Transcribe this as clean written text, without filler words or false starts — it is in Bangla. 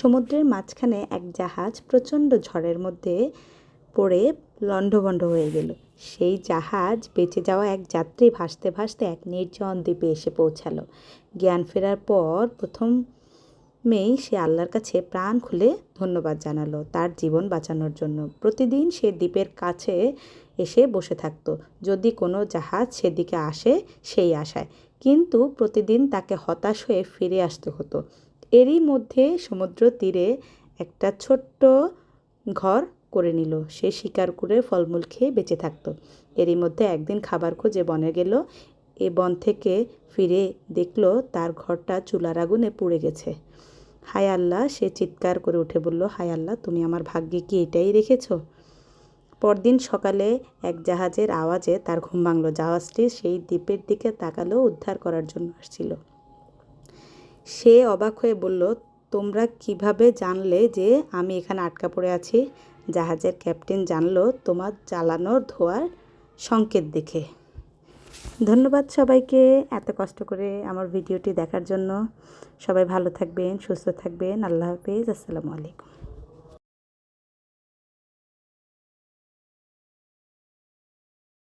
সমুদ্রের মাঝখানে এক জাহাজ প্রচণ্ড ঝড়ের মধ্যে পড়ে লণ্ডভণ্ড হয়ে গেল। সেই জাহাজ বেঁচে যাওয়া এক যাত্রী ভাসতে ভাসতে এক নির্জন দ্বীপে এসে পৌঁছালো। জ্ঞান ফেরার পর প্রথমেই সে আল্লাহর কাছে প্রাণ খুলে ধন্যবাদ জানালো তার জীবন বাঁচানোর জন্য। প্রতিদিন সে দ্বীপের কাছে এসে বসে থাকতো, যদি কোনো জাহাজ সেদিকে আসে সেই আশায়, কিন্তু প্রতিদিন তাকে হতাশ হয়ে ফিরে আসতে হতো। এরই মধ্যে সমুদ্র তীরে একটা ছোট্ট ঘর করে নিল। সে শিকার করে ফলমূল খেয়ে বেঁচে থাকতো। এরই মধ্যে একদিন খাবার খোঁজে বনে গেল। এ বন থেকে ফিরে দেখলো তার ঘরটা চুলার আগুনে পুড়ে গেছে। হায় আল্লাহ, সে চিৎকার করে উঠে বলল, হায় আল্লাহ, তুমি আমার ভাগ্যে কি এটাই রেখেছো? পরদিন সকালে এক জাহাজের আওয়াজে তার ঘুম ভাঙল। জাহাজটি সেই দ্বীপের দিকে তাকালো, উদ্ধার করার জন্য আসছিল। সে অবাক হয়ে বলল, তোমরা কিভাবে জানলে যে আমি এখানে আটকা পড়ে আছি? জাহাজের ক্যাপ্টেন জানলো তোমার জ্বালানোর ধোঁয়ার সংকেত দেখে। ধন্যবাদ সবাইকে এত কষ্ট করে আমার ভিডিওটি দেখার জন্য। সবাই ভালো থাকবেন, সুস্থ থাকবেন। আল্লাহ হাফেজ। আসসালামু আলাইকুম।